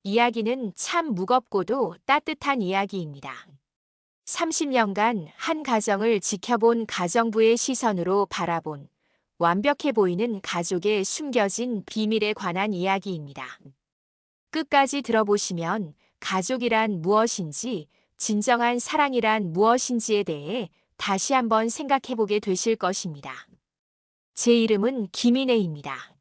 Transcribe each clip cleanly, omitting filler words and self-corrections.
이야기는 참 무겁고도 따뜻한 이야기입니다. 30년간 한 가정을 지켜본 가정부의 시선으로 바라본 완벽해 보이는 가족의 숨겨진 비밀에 관한 이야기입니다. 끝까지 들어보시면 가족이란 무엇인지, 진정한 사랑이란 무엇인지에 대해 다시 한번 생각해보게 되실 것입니다. 제 이름은 김인혜입니다.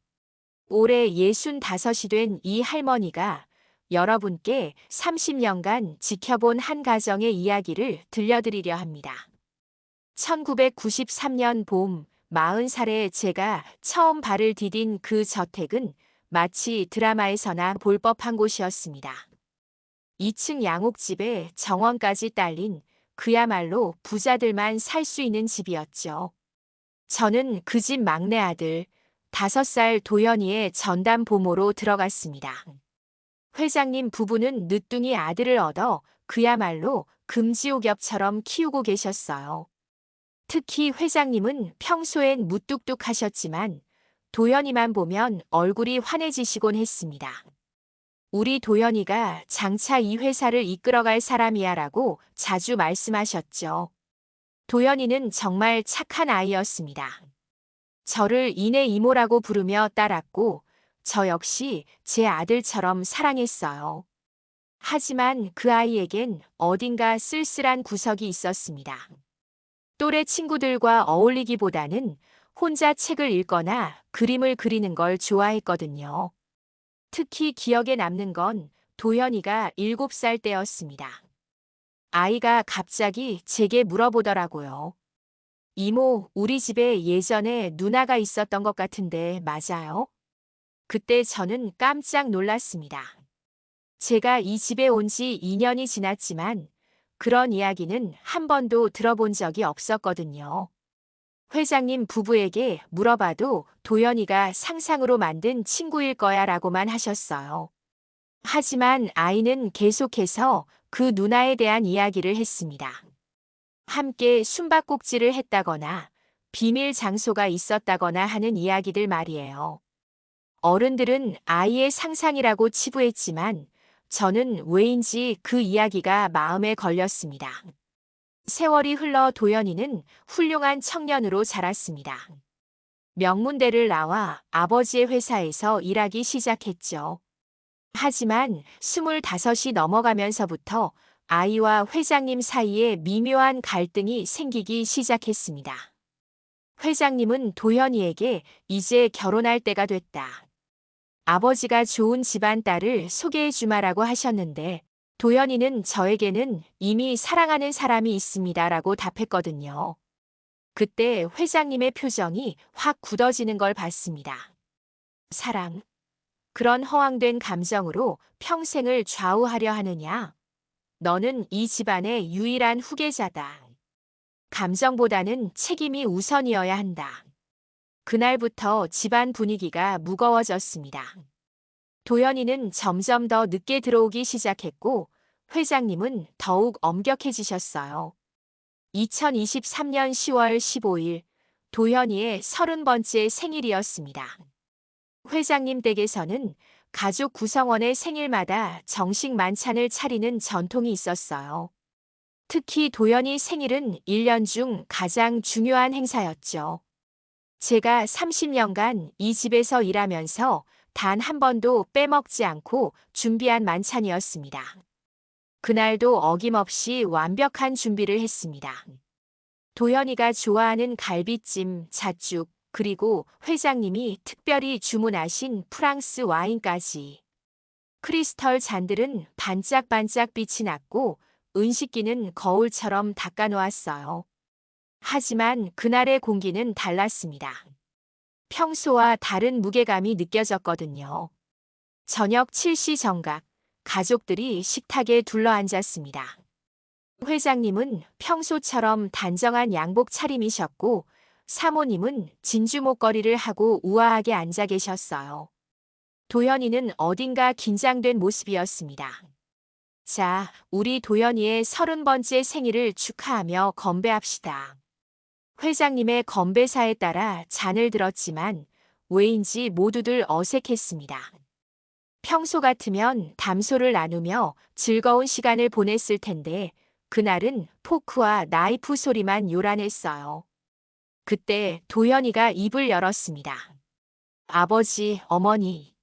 올해 65이 된 이 할머니가 여러분께 30년간 지켜본 한 가정의 이야기를 들려드리려 합니다. 1993년 봄, 40살에 제가 처음 발을 디딘 그 저택은 마치 드라마에서나 볼 법한 곳이었습니다. 2층 양옥집에 정원까지 딸린 그야말로 부자들만 살 수 있는 집이었죠. 저는 그 집 막내 아들, 5살 도연이의 전담 보모로 들어갔습니다. 회장님 부부는 늦둥이 아들을 얻어 그야말로 금지옥엽처럼 키우고 계셨어요. 특히 회장님은 평소엔 무뚝뚝하셨지만 도연이만 보면 얼굴이 환해지시곤 했습니다. 우리 도연이가 장차 이 회사를 이끌어갈 사람이야라고 자주 말씀하셨죠. 도연이는 정말 착한 아이였습니다. 저를 이내 이모라고 부르며 따랐고 저 역시 제 아들처럼 사랑했어요. 하지만 그 아이에겐 어딘가 쓸쓸한 구석이 있었습니다. 또래 친구들과 어울리기보다는 혼자 책을 읽거나 그림을 그리는 걸 좋아했거든요. 특히 기억에 남는 건 도연이가 7살 때였습니다. 아이가 갑자기 제게 물어보더라고요. 이모, 우리 집에 예전에 누나가 있었던 것 같은데 맞아요? 그때 저는 깜짝 놀랐습니다. 제가 이 집에 온 지 2년이 지났지만 그런 이야기는 한 번도 들어본 적이 없었거든요. 회장님 부부에게 물어봐도 도연이가 상상으로 만든 친구일 거야 라고만 하셨어요. 하지만 아이는 계속해서 그 누나에 대한 이야기를 했습니다. 함께 숨바꼭질을 했다거나 비밀 장소가 있었다거나 하는 이야기들 말이에요. 어른들은 아이의 상상이라고 치부했지만 저는 왜인지 그 이야기가 마음에 걸렸습니다. 세월이 흘러 도연이는 훌륭한 청년으로 자랐습니다. 명문대를 나와 아버지의 회사에서 일하기 시작했죠. 하지만 25이 넘어가면서부터 아이와 회장님 사이에 미묘한 갈등이 생기기 시작했습니다. 회장님은 도연이에게 이제 결혼할 때가 됐다. 아버지가 좋은 집안 딸을 소개해 주마라고 하셨는데 도연이는 저에게는 이미 사랑하는 사람이 있습니다라고 답했거든요. 그때 회장님의 표정이 확 굳어지는 걸 봤습니다. 사랑. 그런 허황된 감정으로 평생을 좌우하려 하느냐? 너는 이 집안의 유일한 후계자다. 감정보다는 책임이 우선이어야 한다. 그날부터 집안 분위기가 무거워졌습니다. 도연이는 점점 더 늦게 들어오기 시작했고 회장님은 더욱 엄격해지셨어요. 2023년 10월 15일 도연이의 30번째 생일이었습니다. 회장님 댁에서는 가족 구성원의 생일마다 정식 만찬을 차리는 전통이 있었어요. 특히 도연이 생일은 1년 중 가장 중요한 행사였죠. 제가 30년간 이 집에서 일하면서 단 한 번도 빼먹지 않고 준비한 만찬이었습니다. 그날도 어김없이 완벽한 준비를 했습니다. 도연이가 좋아하는 갈비찜, 잣죽, 그리고 회장님이 특별히 주문하신 프랑스 와인까지. 크리스털 잔들은 반짝반짝 빛이 났고 은식기는 거울처럼 닦아놓았어요. 하지만 그날의 공기는 달랐습니다. 평소와 다른 무게감이 느껴졌거든요. 저녁 7시 정각, 가족들이 식탁에 둘러앉았습니다. 회장님은 평소처럼 단정한 양복 차림이셨고 사모님은 진주 목걸이를 하고 우아하게 앉아 계셨어요. 도연이는 어딘가 긴장된 모습이었습니다. 자, 우리 도연이의 30번째 생일을 축하하며 건배합시다. 회장님의 건배사에 따라 잔을 들었지만 왜인지 모두들 어색했습니다. 평소 같으면 담소를 나누며 즐거운 시간을 보냈을 텐데 그날은 포크와 나이프 소리만 요란했어요. 그때 도연이가 입을 열었습니다. 아버지, 어머니,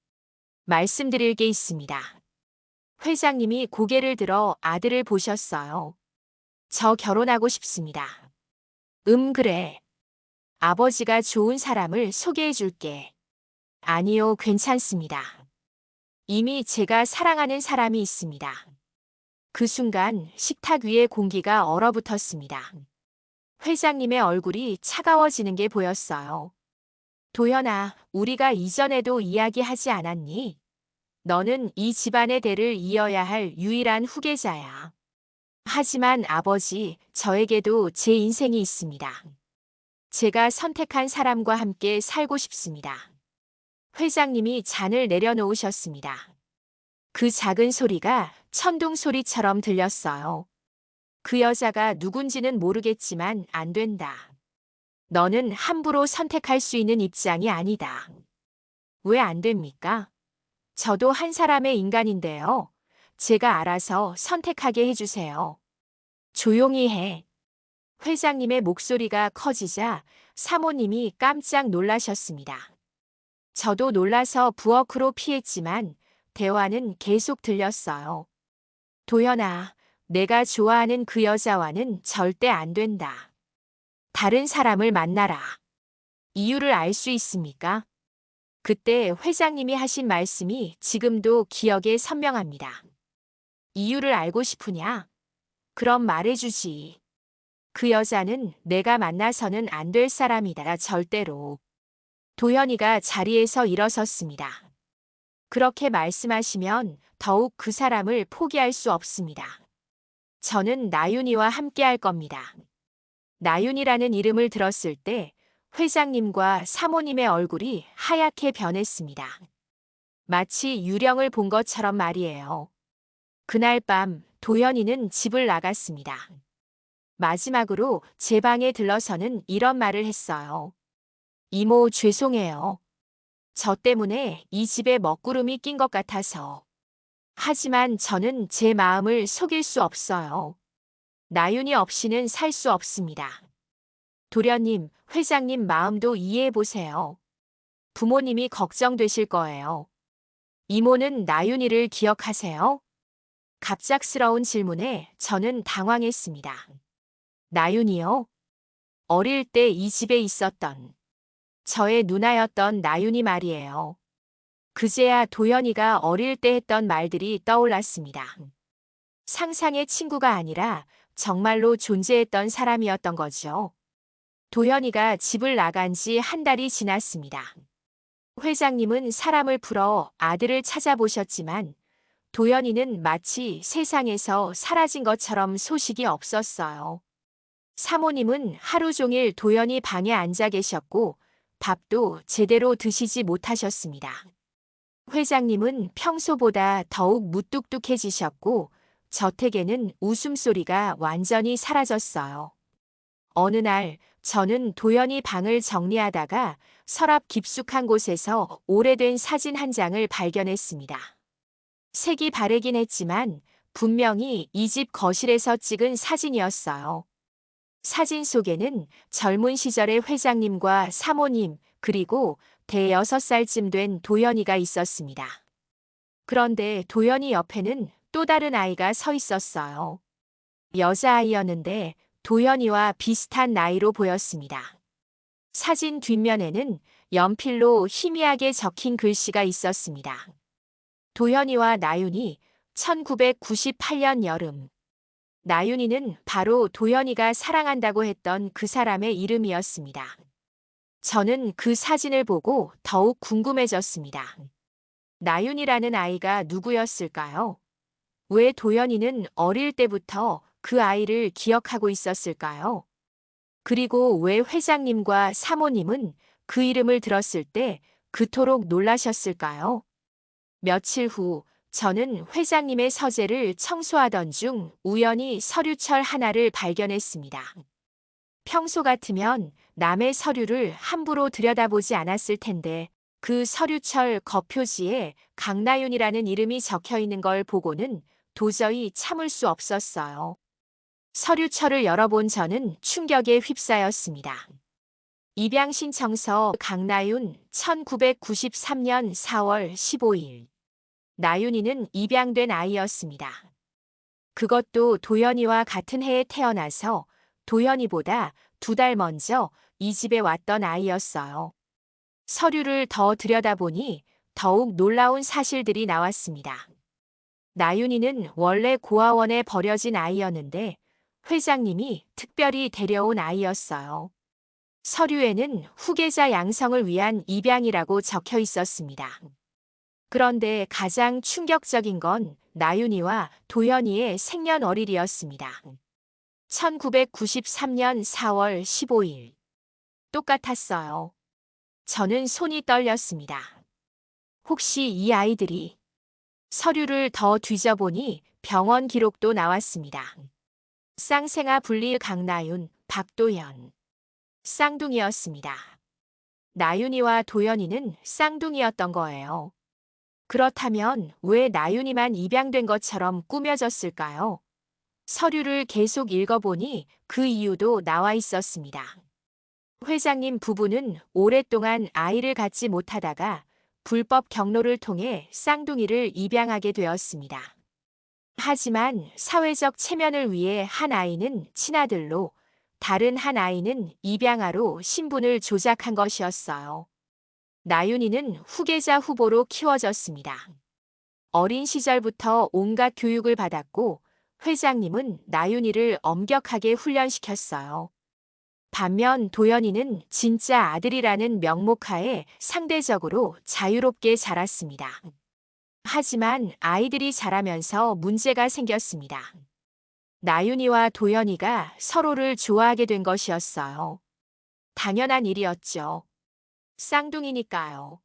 말씀드릴 게 있습니다. 회장님이 고개를 들어 아들을 보셨어요. 저 결혼하고 싶습니다. 그래. 아버지가 좋은 사람을 소개해 줄게. 아니요, 괜찮습니다. 이미 제가 사랑하는 사람이 있습니다. 그 순간 식탁 위에 공기가 얼어붙었습니다. 회장님의 얼굴이 차가워지는 게 보였어요. 도연아, 우리가 이전에도 이야기하지 않았니? 너는 이 집안의 대를 이어야 할 유일한 후계자야. 하지만 아버지, 저에게도 제 인생이 있습니다. 제가 선택한 사람과 함께 살고 싶습니다. 회장님이 잔을 내려놓으셨습니다. 그 작은 소리가 천둥 소리처럼 들렸어요. 그 여자가 누군지는 모르겠지만 안 된다. 너는 함부로 선택할 수 있는 입장이 아니다. 왜 안 됩니까? 저도 한 사람의 인간인데요. 제가 알아서 선택하게 해주세요. 조용히 해. 회장님의 목소리가 커지자 사모님이 깜짝 놀라셨습니다. 저도 놀라서 부엌으로 피했지만 대화는 계속 들렸어요. 도연아, 내가 좋아하는 그 여자와는 절대 안 된다. 다른 사람을 만나라. 이유를 알 수 있습니까? 그때 회장님이 하신 말씀이 지금도 기억에 선명합니다. 이유를 알고 싶으냐? 그럼 말해주지. 그 여자는 내가 만나서는 안 될 사람이다, 절대로. 도연이가 자리에서 일어섰습니다. 그렇게 말씀하시면 더욱 그 사람을 포기할 수 없습니다. 저는 나윤이와 함께 할 겁니다. 나윤이라는 이름을 들었을 때 회장님과 사모님의 얼굴이 하얗게 변했습니다. 마치 유령을 본 것처럼 말이에요. 그날 밤 도연이는 집을 나갔습니다. 마지막으로 제 방에 들러서는 이런 말을 했어요. 이모, 죄송해요. 저 때문에 이 집에 먹구름이 낀 것 같아서. 하지만 저는 제 마음을 속일 수 없어요. 나윤이 없이는 살 수 없습니다. 도련님, 회장님 마음도 이해해 보세요. 부모님이 걱정되실 거예요. 이모는 나윤이를 기억하세요? 갑작스러운 질문에 저는 당황했습니다. 나윤이요? 어릴 때 이 집에 있었던 저의 누나였던 나윤이 말이에요. 그제야 도연이가 어릴 때 했던 말들이 떠올랐습니다. 상상의 친구가 아니라 정말로 존재했던 사람이었던 거죠. 도연이가 집을 나간 지 한 달이 지났습니다. 회장님은 사람을 풀어 아들을 찾아보셨지만 도연이는 마치 세상에서 사라진 것처럼 소식이 없었어요. 사모님은 하루 종일 도연이 방에 앉아 계셨고 밥도 제대로 드시지 못하셨습니다. 회장님은 평소보다 더욱 무뚝뚝해지셨고 저택에는 웃음소리가 완전히 사라졌어요. 어느 날 저는 도연이 방을 정리하다가 서랍 깊숙한 곳에서 오래된 사진 한 장을 발견했습니다. 색이 바래긴 했지만 분명히 이 집 거실에서 찍은 사진이었어요. 사진 속에는 젊은 시절의 회장님과 사모님 그리고 대여섯 살쯤 된 도연이가 있었습니다. 그런데 도연이 옆에는 또 다른 아이가 서 있었어요. 여자아이였는데 도연이와 비슷한 나이로 보였습니다. 사진 뒷면에는 연필로 희미하게 적힌 글씨가 있었습니다. 도연이와 나윤이 1998년 여름. 나윤이는 바로 도연이가 사랑한다고 했던 그 사람의 이름이었습니다. 저는 그 사진을 보고 더욱 궁금해졌습니다. 나윤이라는 아이가 누구였을까요? 왜 도연이는 어릴 때부터 그 아이를 기억하고 있었을까요? 그리고 왜 회장님과 사모님은 그 이름을 들었을 때 그토록 놀라셨을까요? 며칠 후 저는 회장님의 서재를 청소하던 중 우연히 서류철 하나를 발견했습니다. 평소 같으면 남의 서류를 함부로 들여다보지 않았을 텐데 그 서류철 겉표지에 강나윤이라는 이름이 적혀 있는 걸 보고는 도저히 참을 수 없었어요. 서류철을 열어본 저는 충격에 휩싸였습니다. 입양신청서 강나윤 1993년 4월 15일. 나윤이는 입양된 아이였습니다. 그것도 도연이와 같은 해에 태어나서 도연이보다 2달 먼저 이 집에 왔던 아이였어요. 서류를 더 들여다보니 더욱 놀라운 사실들이 나왔습니다. 나윤이는 원래 고아원에 버려진 아이였는데 회장님이 특별히 데려온 아이였어요. 서류에는 후계자 양성을 위한 입양이라고 적혀 있었습니다. 그런데 가장 충격적인 건 나윤이와 도연이의 생년월일이었습니다. 1993년 4월 15일. 똑같았어요. 저는 손이 떨렸습니다. 혹시 이 아이들이... 서류를 더 뒤져보니 병원 기록도 나왔습니다. 쌍생아 분리 강나윤, 박도연. 쌍둥이였습니다. 나윤이와 도연이는 쌍둥이였던 거예요. 그렇다면 왜 나윤이만 입양된 것처럼 꾸며졌을까요? 서류를 계속 읽어보니 그 이유도 나와 있었습니다. 회장님 부부는 오랫동안 아이를 갖지 못하다가 불법 경로를 통해 쌍둥이를 입양하게 되었습니다. 하지만 사회적 체면을 위해 한 아이는 친아들로, 다른 한 아이는 입양아로 신분을 조작한 것이었어요. 나윤이는 후계자 후보로 키워졌습니다. 어린 시절부터 온갖 교육을 받았고 회장님은 나윤이를 엄격하게 훈련시켰어요. 반면 도연이는 진짜 아들이라는 명목하에 상대적으로 자유롭게 자랐습니다. 하지만 아이들이 자라면서 문제가 생겼습니다. 나윤이와 도연이가 서로를 좋아하게 된 것이었어요. 당연한 일이었죠. 쌍둥이니까요.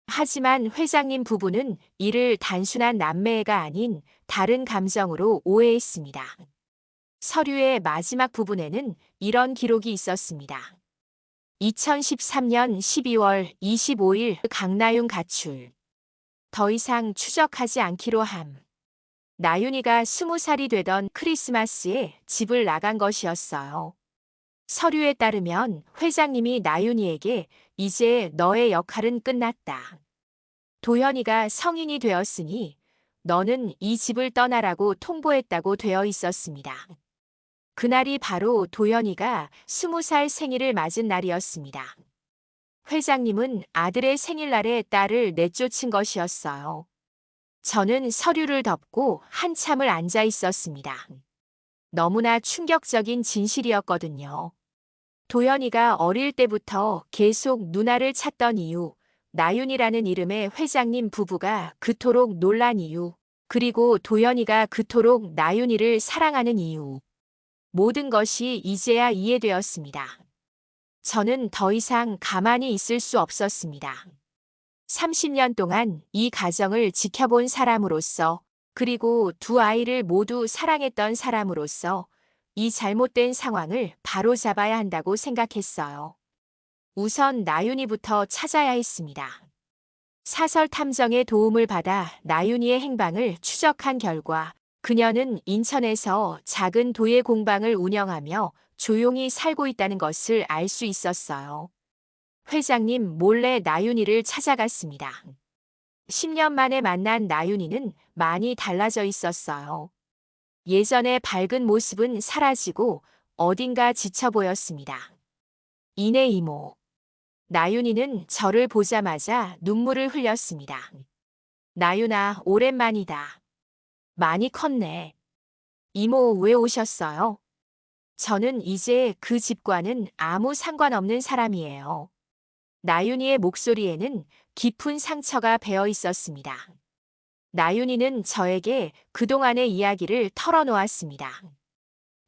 하지만 회장님 부부는 이를 단순한 남매애가 아닌 다른 감정으로 오해했습니다. 서류의 마지막 부분에는 이런 기록이 있었습니다. 2013년 12월 25일 강나윤 가출. 더 이상 추적하지 않기로 함. 나윤이가 20살이 되던 크리스마스에 집을 나간 것이었어요. 서류에 따르면 회장님이 나윤이에게 이제 너의 역할은 끝났다. 도연이가 성인이 되었으니 너는 이 집을 떠나라고 통보했다고 되어 있었습니다. 그날이 바로 도연이가 20살 생일을 맞은 날이었습니다. 회장님은 아들의 생일날에 딸을 내쫓은 것이었어요. 저는 서류를 덮고 한참을 앉아 있었습니다. 너무나 충격적인 진실이었거든요. 도연이가 어릴 때부터 계속 누나를 찾던 이유, 나윤이라는 이름의 회장님 부부가 그토록 놀란 이유, 그리고 도연이가 그토록 나윤이를 사랑하는 이유. 모든 것이 이제야 이해되었습니다. 저는 더 이상 가만히 있을 수 없었습니다. 30년 동안 이 가정을 지켜본 사람으로서, 그리고 두 아이를 모두 사랑했던 사람으로서 이 잘못된 상황을 바로잡아야 한다고 생각했어요. 우선 나윤이부터 찾아야 했습니다. 사설 탐정의 도움을 받아 나윤이의 행방을 추적한 결과 그녀는 인천에서 작은 도예 공방을 운영하며 조용히 살고 있다는 것을 알 수 있었어요. 회장님 몰래 나윤이를 찾아갔습니다. 10년 만에 만난 나윤이는 많이 달라져 있었어요. 예전의 밝은 모습은 사라지고 어딘가 지쳐 보였습니다. 이내 이모. 나윤이는 저를 보자마자 눈물을 흘렸습니다. 나윤아, 오랜만이다. 많이 컸네. 이모 왜 오셨어요? 저는 이제 그 집과는 아무 상관없는 사람이에요. 나윤이의 목소리에는 깊은 상처가 배어 있었습니다. 나윤이는 저에게 그동안의 이야기를 털어놓았습니다.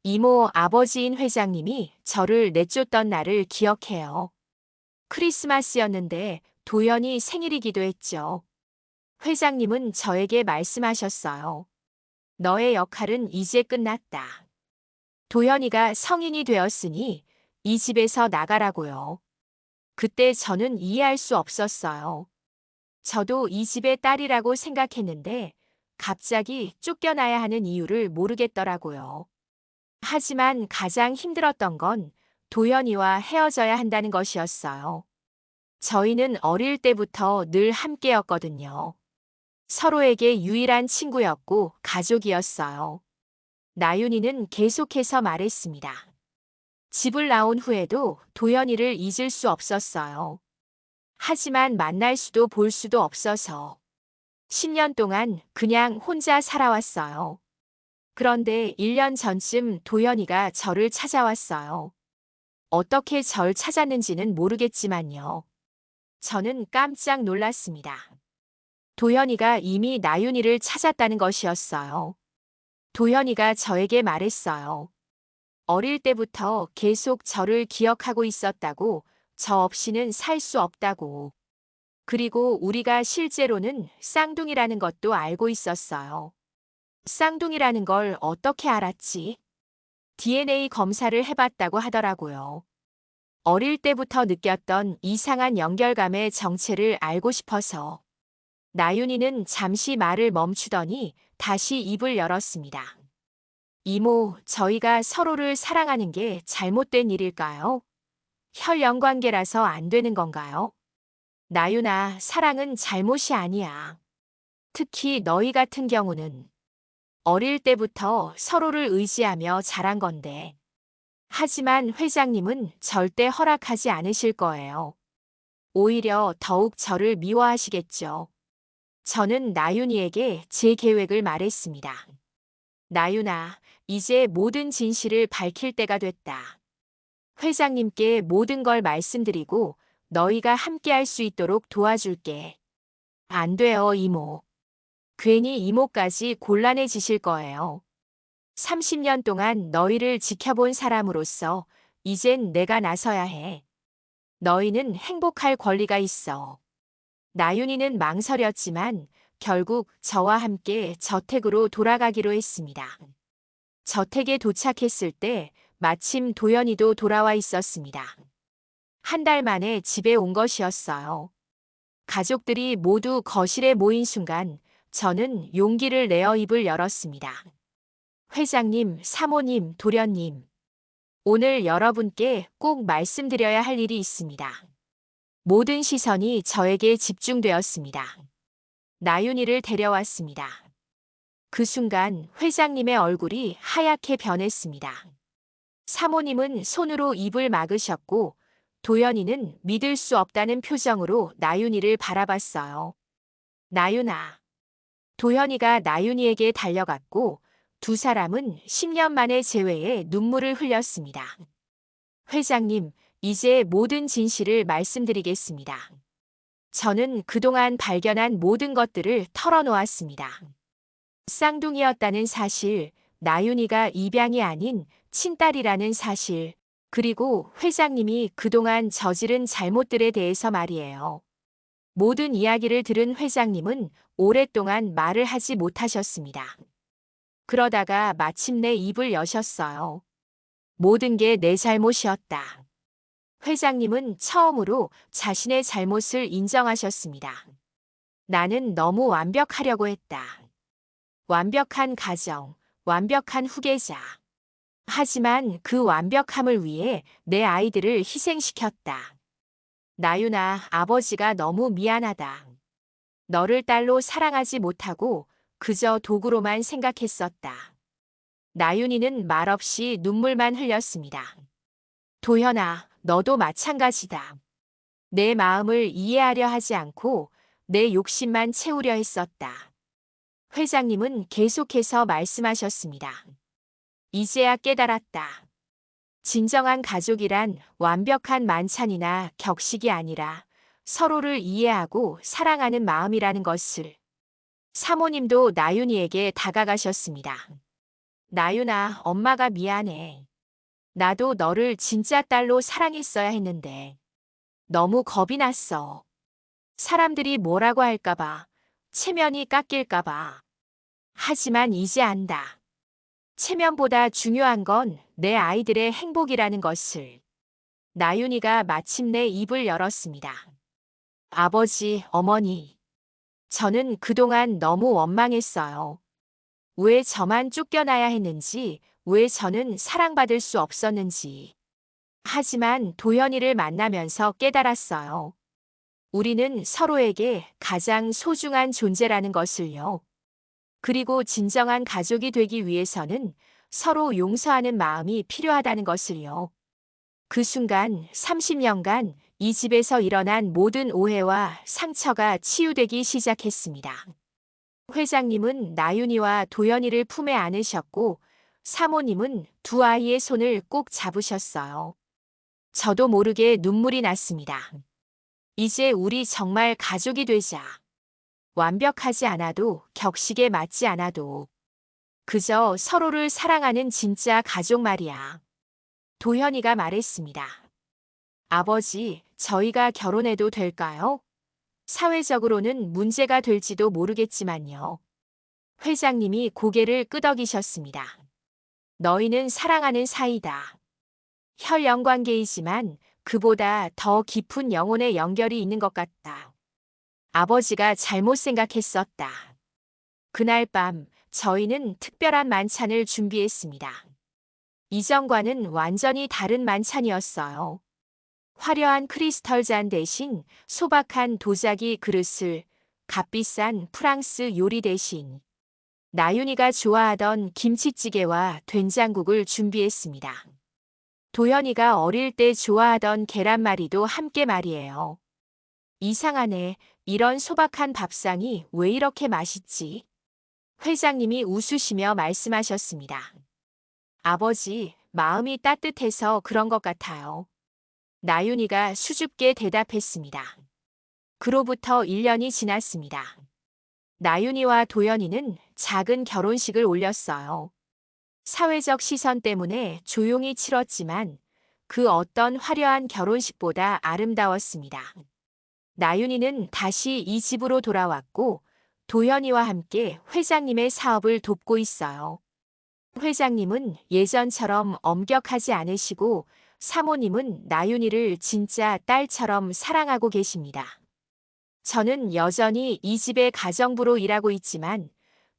이모 아버지인 회장님이 저를 내쫓던 날을 기억해요. 크리스마스였는데 도연이 생일이기도 했죠. 회장님은 저에게 말씀하셨어요. 너의 역할은 이제 끝났다. 도연이가 성인이 되었으니 이 집에서 나가라고요. 그때 저는 이해할 수 없었어요. 저도 이 집의 딸이라고 생각했는데 갑자기 쫓겨나야 하는 이유를 모르겠더라고요. 하지만 가장 힘들었던 건 도연이와 헤어져야 한다는 것이었어요. 저희는 어릴 때부터 늘 함께였거든요. 서로에게 유일한 친구였고 가족이었어요. 나윤이는 계속해서 말했습니다. 집을 나온 후에도 도연이를 잊을 수 없었어요. 하지만 만날 수도 볼 수도 없어서 10년 동안 그냥 혼자 살아왔어요. 그런데 1년 전쯤 도연이가 저를 찾아왔어요. 어떻게 절 찾았는지는 모르겠지만요. 저는 깜짝 놀랐습니다. 도연이가 이미 나윤이를 찾았다는 것이었어요. 도연이가 저에게 말했어요. 어릴 때부터 계속 저를 기억하고 있었다고, 저 없이는 살 수 없다고. 그리고 우리가 실제로는 쌍둥이라는 것도 알고 있었어요. 쌍둥이라는 걸 어떻게 알았지? DNA 검사를 해봤다고 하더라고요. 어릴 때부터 느꼈던 이상한 연결감의 정체를 알고 싶어서. 나윤이는 잠시 말을 멈추더니 다시 입을 열었습니다. 이모, 저희가 서로를 사랑하는 게 잘못된 일일까요? 혈연 관계라서 안 되는 건가요? 나윤아, 사랑은 잘못이 아니야. 특히 너희 같은 경우는 어릴 때부터 서로를 의지하며 자란 건데. 하지만 회장님은 절대 허락하지 않으실 거예요. 오히려 더욱 저를 미워하시겠죠. 저는 나윤이에게 제 계획을 말했습니다. 나윤아, 이제 모든 진실을 밝힐 때가 됐다. 회장님께 모든 걸 말씀드리고 너희가 함께할 수 있도록 도와줄게. 안 돼요, 이모. 괜히 이모까지 곤란해지실 거예요. 30년 동안 너희를 지켜본 사람으로서 이젠 내가 나서야 해. 너희는 행복할 권리가 있어. 나윤이는 망설였지만 결국 저와 함께 저택으로 돌아가기로 했습니다. 저택에 도착했을 때 마침 도연이도 돌아와 있었습니다. 한 달 만에 집에 온 것이었어요. 가족들이 모두 거실에 모인 순간 저는 용기를 내어 입을 열었습니다. 회장님, 사모님, 도련님. 오늘 여러분께 꼭 말씀드려야 할 일이 있습니다. 모든 시선이 저에게 집중되었습니다. 나윤이를 데려왔습니다. 그 순간 회장님의 얼굴이 하얗게 변했습니다. 사모님은 손으로 입을 막으셨고 도연이는 믿을 수 없다는 표정으로 나윤이를 바라봤어요. 나윤아. 도연이가 나윤이에게 달려갔고 두 사람은 10년 만의 재회에 눈물을 흘렸습니다. 회장님, 이제 모든 진실을 말씀드리겠습니다. 저는 그동안 발견한 모든 것들을 털어놓았습니다. 쌍둥이였다는 사실, 나윤이가 입양이 아닌 친딸이라는 사실, 그리고 회장님이 그동안 저지른 잘못들에 대해서 말이에요. 모든 이야기를 들은 회장님은 오랫동안 말을 하지 못하셨습니다. 그러다가 마침내 입을 여셨어요. 모든 게 내 잘못이었다. 회장님은 처음으로 자신의 잘못을 인정하셨습니다. 나는 너무 완벽하려고 했다. 완벽한 가정, 완벽한 후계자. 하지만 그 완벽함을 위해 내 아이들을 희생시켰다. 나윤아, 아버지가 너무 미안하다. 너를 딸로 사랑하지 못하고 그저 도구로만 생각했었다. 나윤이는 말없이 눈물만 흘렸습니다. 도현아, 너도 마찬가지다. 내 마음을 이해하려 하지 않고 내 욕심만 채우려 했었다. 회장님은 계속해서 말씀하셨습니다. 이제야 깨달았다. 진정한 가족이란 완벽한 만찬이나 격식이 아니라 서로를 이해하고 사랑하는 마음이라는 것을. 사모님도 나윤이에게 다가가셨습니다. 나윤아, 엄마가 미안해. 나도 너를 진짜 딸로 사랑했어야 했는데 너무 겁이 났어. 사람들이 뭐라고 할까봐, 체면이 깎일까봐. 하지만 이제 안다. 체면보다 중요한 건 내 아이들의 행복이라는 것을. 나윤이가 마침내 입을 열었습니다. 아버지, 어머니. 저는 그동안 너무 원망했어요. 왜 저만 쫓겨나야 했는지, 왜 저는 사랑받을 수 없었는지. 하지만 도현이를 만나면서 깨달았어요. 우리는 서로에게 가장 소중한 존재라는 것을요. 그리고 진정한 가족이 되기 위해서는 서로 용서하는 마음이 필요하다는 것을요. 그 순간 30년간 이 집에서 일어난 모든 오해와 상처가 치유되기 시작했습니다. 회장님은 나윤이와 도연이를 품에 안으셨고 사모님은 두 아이의 손을 꼭 잡으셨어요. 저도 모르게 눈물이 났습니다. 이제 우리 정말 가족이 되자. 완벽하지 않아도 격식에 맞지 않아도 그저 서로를 사랑하는 진짜 가족 말이야. 도현이가 말했습니다. 아버지, 저희가 결혼해도 될까요? 사회적으로는 문제가 될지도 모르겠지만요. 회장님이 고개를 끄덕이셨습니다. 너희는 사랑하는 사이다. 혈연 관계이지만 그보다 더 깊은 영혼의 연결이 있는 것 같다. 아버지가 잘못 생각했었다. 그날 밤 저희는 특별한 만찬을 준비했습니다. 이전과는 완전히 다른 만찬이었어요. 화려한 크리스털 잔 대신 소박한 도자기 그릇을, 값비싼 프랑스 요리 대신 나윤이가 좋아하던 김치찌개와 된장국을 준비했습니다. 도현이가 어릴 때 좋아하던 계란말이도 함께 말이에요. 이상하네. 이런 소박한 밥상이 왜 이렇게 맛있지? 회장님이 웃으시며 말씀하셨습니다. 아버지, 마음이 따뜻해서 그런 것 같아요. 나윤이가 수줍게 대답했습니다. 그로부터 1년이 지났습니다. 나윤이와 도연이는 작은 결혼식을 올렸어요. 사회적 시선 때문에 조용히 치렀지만 그 어떤 화려한 결혼식보다 아름다웠습니다. 나윤이는 다시 이 집으로 돌아왔고 도현이와 함께 회장님의 사업을 돕고 있어요. 회장님은 예전처럼 엄격하지 않으시고 사모님은 나윤이를 진짜 딸처럼 사랑하고 계십니다. 저는 여전히 이 집의 가정부로 일하고 있지만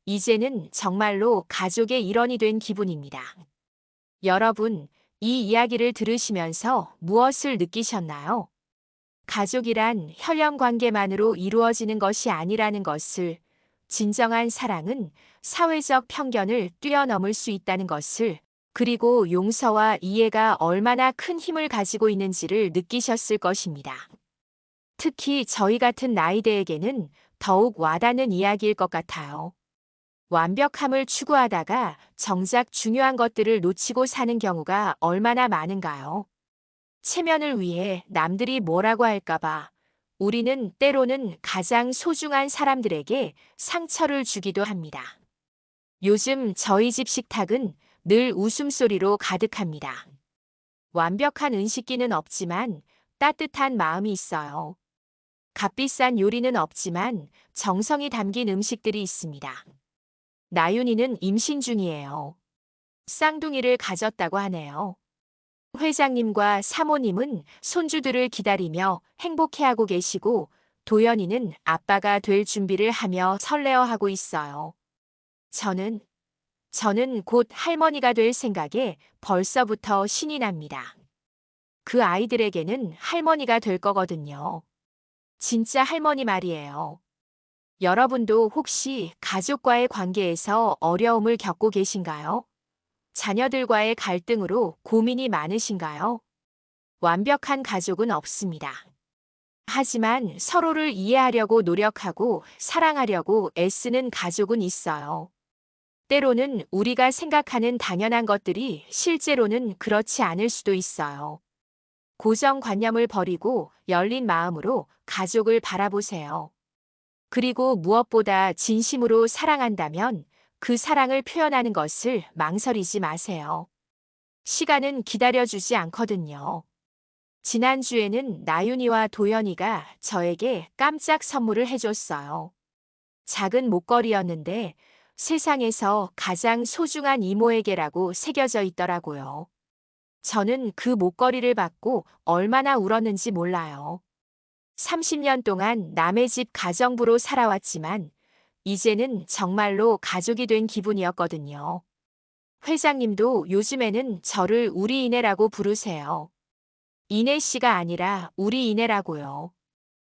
이제는 정말로 가족의 일원이 된 기분입니다. 여러분, 이 이야기를 들으시면서 무엇을 느끼셨나요? 가족이란 혈연 관계만으로 이루어지는 것이 아니라는 것을, 진정한 사랑은 사회적 편견을 뛰어넘을 수 있다는 것을, 그리고 용서와 이해가 얼마나 큰 힘을 가지고 있는지를 느끼셨을 것입니다. 특히 저희 같은 나이대에게는 더욱 와닿는 이야기일 것 같아요. 완벽함을 추구하다가 정작 중요한 것들을 놓치고 사는 경우가 얼마나 많은가요? 체면을 위해 남들이 뭐라고 할까봐 우리는 때로는 가장 소중한 사람들에게 상처를 주기도 합니다. 요즘 저희 집 식탁은 늘 웃음소리로 가득합니다. 완벽한 음식기는 없지만 따뜻한 마음이 있어요. 값비싼 요리는 없지만 정성이 담긴 음식들이 있습니다. 나윤이는 임신 중이에요. 쌍둥이를 가졌다고 하네요. 회장님과 사모님은 손주들을 기다리며 행복해하고 계시고 도연이는 아빠가 될 준비를 하며 설레어하고 있어요. 저는 곧 할머니가 될 생각에 벌써부터 신이 납니다. 그 아이들에게는 할머니가 될 거거든요. 진짜 할머니 말이에요. 여러분도 혹시 가족과의 관계에서 어려움을 겪고 계신가요? 자녀들과의 갈등으로 고민이 많으신가요? 완벽한 가족은 없습니다. 하지만 서로를 이해하려고 노력하고 사랑하려고 애쓰는 가족은 있어요. 때로는 우리가 생각하는 당연한 것들이 실제로는 그렇지 않을 수도 있어요. 고정관념을 버리고 열린 마음으로 가족을 바라보세요. 그리고 무엇보다 진심으로 사랑한다면 그 사랑을 표현하는 것을 망설이지 마세요. 시간은 기다려주지 않거든요. 지난주에는 나윤이와 도연이가 저에게 깜짝 선물을 해줬어요. 작은 목걸이였는데 세상에서 가장 소중한 이모에게라고 새겨져 있더라고요. 저는 그 목걸이를 받고 얼마나 울었는지 몰라요. 30년 동안 남의 집 가정부로 살아왔지만 이제는 정말로 가족이 된 기분이었거든요. 회장님도 요즘에는 저를 우리 이내라고 부르세요. 이내 씨가 아니라 우리 이내라고요.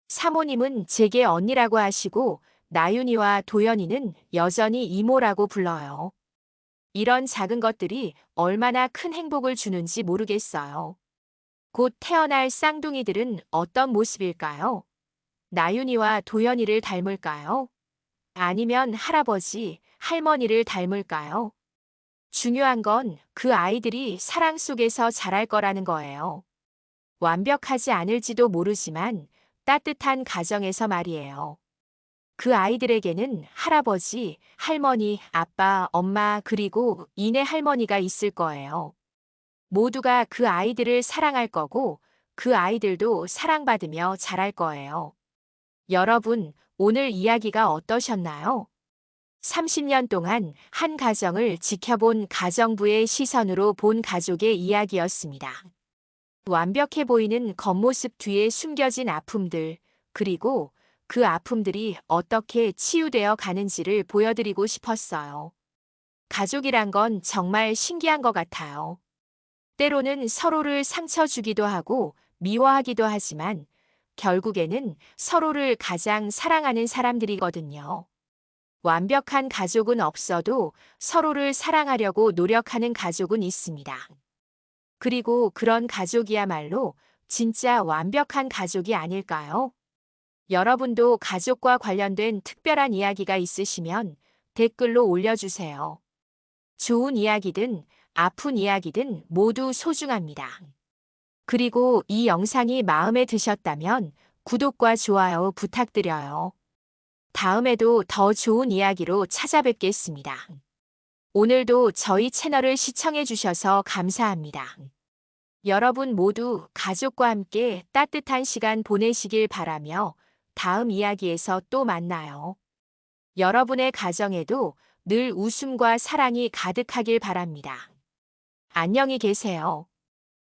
사모님은 제게 언니라고 하시고 나윤이와 도연이는 여전히 이모라고 불러요. 이런 작은 것들이 얼마나 큰 행복을 주는지 모르겠어요. 곧 태어날 쌍둥이들은 어떤 모습일까요? 나윤이와 도연이를 닮을까요? 아니면 할아버지, 할머니를 닮을까요? 중요한 건 그 아이들이 사랑 속에서 자랄 거라는 거예요. 완벽하지 않을지도 모르지만 따뜻한 가정에서 말이에요. 그 아이들에게는 할아버지, 할머니, 아빠, 엄마, 그리고 이내 할머니가 있을 거예요. 모두가 그 아이들을 사랑할 거고 그 아이들도 사랑받으며 자랄 거예요. 여러분, 오늘 이야기가 어떠셨나요? 30년 동안 한 가정을 지켜본 가정부의 시선으로 본 가족의 이야기였습니다. 완벽해 보이는 겉모습 뒤에 숨겨진 아픔들, 그리고 그 아픔들이 어떻게 치유되어 가는지를 보여드리고 싶었어요. 가족이란 건 정말 신기한 것 같아요. 때로는 서로를 상처 주기도 하고 미워하기도 하지만 결국에는 서로를 가장 사랑하는 사람들이거든요. 완벽한 가족은 없어도 서로를 사랑하려고 노력하는 가족은 있습니다. 그리고 그런 가족이야말로 진짜 완벽한 가족이 아닐까요? 여러분도 가족과 관련된 특별한 이야기가 있으시면 댓글로 올려주세요. 좋은 이야기든 아픈 이야기든 모두 소중합니다. 그리고 이 영상이 마음에 드셨다면 구독과 좋아요 부탁드려요. 다음에도 더 좋은 이야기로 찾아뵙겠습니다. 오늘도 저희 채널을 시청해 주셔서 감사합니다. 여러분 모두 가족과 함께 따뜻한 시간 보내시길 바라며 다음 이야기에서 또 만나요. 여러분의 가정에도 늘 웃음과 사랑이 가득하길 바랍니다. 안녕히 계세요.